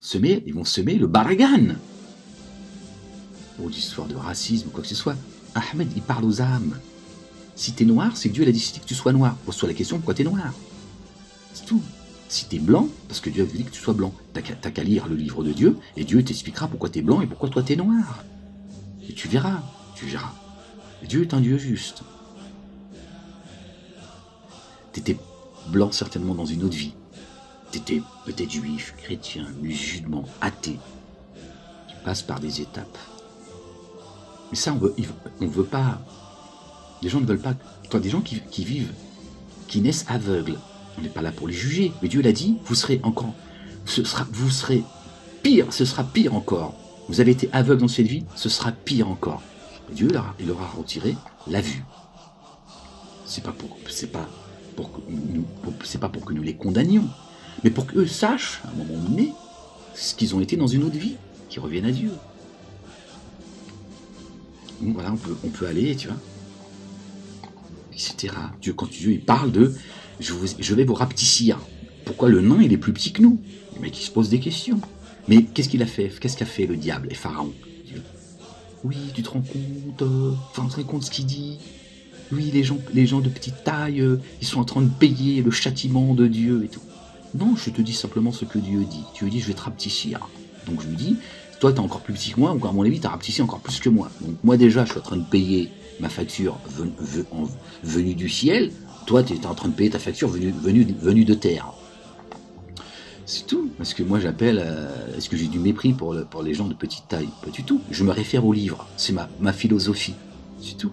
Ils vont semer le baragan. Pour l'histoire de racisme ou quoi que ce soit. Ahmed, il parle aux âmes. Si t'es noir, c'est que Dieu a décidé que tu sois noir. Pose-toi la question, pourquoi t'es noir? C'est tout. Si t'es blanc, parce que Dieu a dit que tu sois blanc, t'as qu'à lire le livre de Dieu, et Dieu t'expliquera pourquoi t'es blanc et pourquoi toi t'es noir. Et tu verras. Et Dieu est un Dieu juste. T'étais blanc certainement dans une autre vie. T'étais peut-être juif, chrétien, musulman, athée. Tu passes par des étapes. Mais ça, on veut pas. Les gens ne veulent pas. Toi, des gens qui vivent, qui naissent aveugles, on n'est pas là pour les juger. Mais Dieu l'a dit, vous serez pire, ce sera pire encore. Vous avez été aveugle dans cette vie, ce sera pire encore. Et Dieu il leur a retiré la vue. C'est pas pour que nous les condamnions, mais pour qu'eux sachent, à un moment donné, ce qu'ils ont été dans une autre vie, qu'ils reviennent à Dieu. Donc voilà, on peut aller, tu vois, etc. Quand Dieu il parle de je vais vous rapetissir. Pourquoi le nain il est plus petit que nous? Le mec il se pose des questions. Mais qu'est-ce qu'il a fait? Qu'est-ce qu'a fait le diable et Pharaon? Oui, tu te rends compte, de ce qu'il dit? Oui, les gens de petite taille, ils sont en train de payer le châtiment de Dieu et tout. Non, je te dis simplement ce que Dieu dit. Dieu dit, je vais te rapetissir. Donc je lui dis, toi t'es encore plus petit que moi, ou à mon avis t'as rapetissé encore plus que moi. Donc moi déjà, je suis en train de payer ma facture venue du ciel. Toi t'es en train de payer ta facture venue de terre. C'est tout. Parce que moi j'appelle, est-ce que j'ai du mépris pour les gens de petite taille? Pas du tout. Je me réfère au livre. C'est ma philosophie. C'est tout.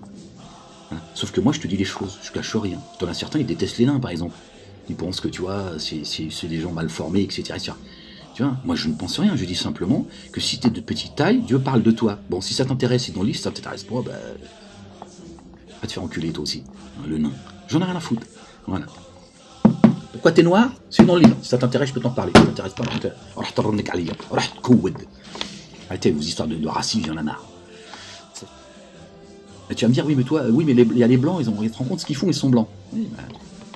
Sauf que moi je te dis les choses, je cache rien. T'en as certains, ils détestent les nains par exemple. Ils pensent que tu vois, c'est des gens mal formés, etc. Tu vois, moi je ne pense rien, je dis simplement que si t'es de petite taille, Dieu parle de toi. Bon, si ça t'intéresse, si dans le livre ça t'intéresse pas, va te faire enculer toi aussi, le nain. J'en ai rien à foutre. Voilà. Pourquoi t'es noir? C'est dans le livre. Si ça t'intéresse, je peux t'en parler. Si ça t'intéresse pas, arrêtez vos histoires de racisme, il y en a marre. Et tu vas me dire, oui, mais toi, oui, mais il y a les blancs, ils se rendent compte ce qu'ils font, ils sont blancs. Oui, ben,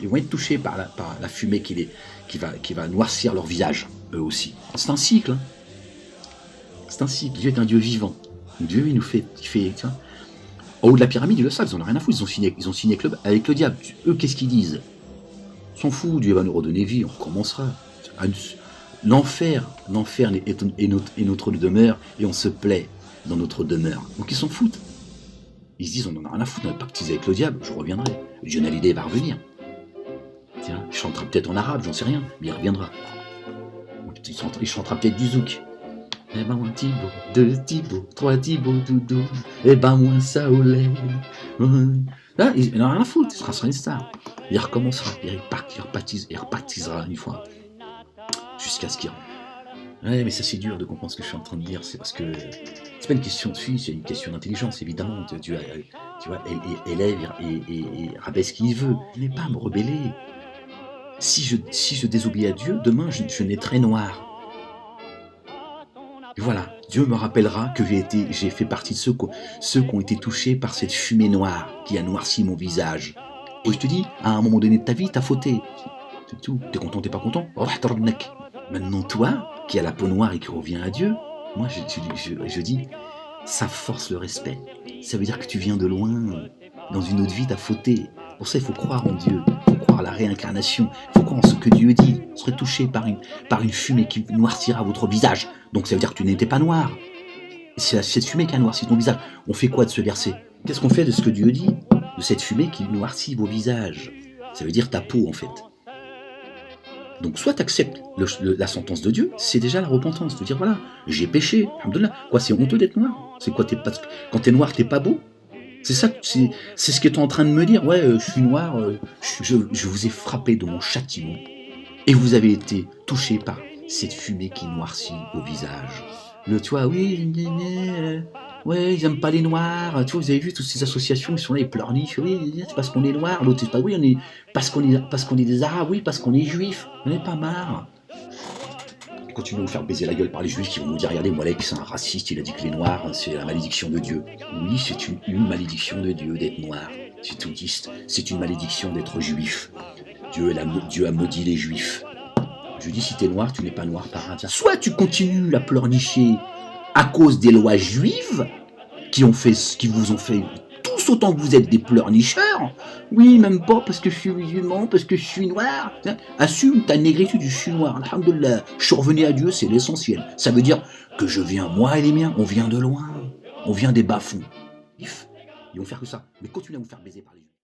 ils vont être touchés par la fumée qui va noircir leur visage, eux aussi. C'est un cycle. Hein. C'est un cycle. Dieu est un Dieu vivant. Dieu, il fait, tiens, en haut de la pyramide, ils le savent, ils en ont rien à foutre. Ils ont signé avec le diable. Eux, qu'est-ce qu'ils disent? Ils s'en foutent, Dieu va nous redonner vie, on recommencera. L'enfer est notre demeure, et on se plaît dans notre demeure. Donc ils s'en foutent. Ils se disent, on en a rien à foutre, on est pactisé avec le diable, je reviendrai. Johnny Hallyday va revenir. Tiens, il chantera peut-être en arabe, j'en sais rien, mais il reviendra. Il chantera peut-être du zouk. Eh ben, un Thibaut, 2 Thibaut, 3 Thibaut, doudou. Eh ben, moins ça au lait. Là, il n'en a rien à foutre, il sera sur une star. Il recommencera, il repartisera une fois. Jusqu'à ce qu'il... Ouais, mais ça c'est dur de comprendre ce que je suis en train de dire, c'est parce que c'est pas une question de fille, c'est une question d'intelligence, évidemment. Dieu, tu vois, élève et rabaisse ce qu'il veut. Je n'ai pas à me rebeller. Si je désobéis à Dieu, demain je naîtrai noir. Et voilà, Dieu me rappellera que j'ai fait partie de ceux qui ont été touchés par cette fumée noire qui a noirci mon visage. Et je te dis, à un moment donné de ta vie, t'as fauté. C'est tout. T'es content, t'es pas content? Maintenant, toi, qui a la peau noire et qui revient à Dieu, moi je dis, ça force le respect. Ça veut dire que tu viens de loin, dans une autre vie, t'as fauté. Pour ça, il faut croire en Dieu, il faut croire à la réincarnation, il faut croire en ce que Dieu dit. Vous serez touché par une fumée qui noircira votre visage. Donc ça veut dire que tu n'étais pas noir. C'est cette fumée qui a noirci ton visage. On fait quoi de ce verset? Qu'est-ce qu'on fait de ce que Dieu dit? De cette fumée qui noircit vos visages. Ça veut dire ta peau, en fait. Donc soit tu acceptes la sentence de Dieu, c'est déjà la repentance, de dire voilà, j'ai péché, alhamdoulilah. Quoi, c'est honteux d'être noir? C'est quoi, quand t'es noir, t'es pas beau? C'est ça, c'est ce que tu es en train de me dire. Ouais, je suis noir, je vous ai frappé de mon châtiment, et vous avez été touché par cette fumée qui noircit au visage. Tu vois, oui, ouais, ils aiment pas les noirs. Tu vois, vous avez vu toutes ces associations, ils sont là, ils pleurnichent. Oui, c'est parce qu'on est noir. L'autre, c'est pas oui, parce qu'on est des arabes. Oui, parce qu'on est juifs. On n'est pas marre. Ils continuent à nous faire baiser la gueule par les juifs qui vont nous dire, regardez, Moulay, c'est un raciste. Il a dit que les noirs, c'est la malédiction de Dieu. Oui, c'est une malédiction de Dieu d'être noir. C'est tout dit. C'est une malédiction d'être juif. Dieu a maudit les juifs. Je lui dis, si t'es noir, tu n'es pas noir par hasard. Soit tu continues à pleurnicher à cause des lois juives qui vous ont fait tous autant que vous êtes des pleurnicheurs. Oui, même pas parce que je suis musulman, parce que je suis noir. Assume ta négritude, je suis noir. Alhamdoulilah, je suis revenu à Dieu, c'est l'essentiel. Ça veut dire que je viens, moi et les miens, on vient de loin. On vient des bas-fonds. Ils vont faire que ça. Mais continuez à vous faire baiser par les Juifs.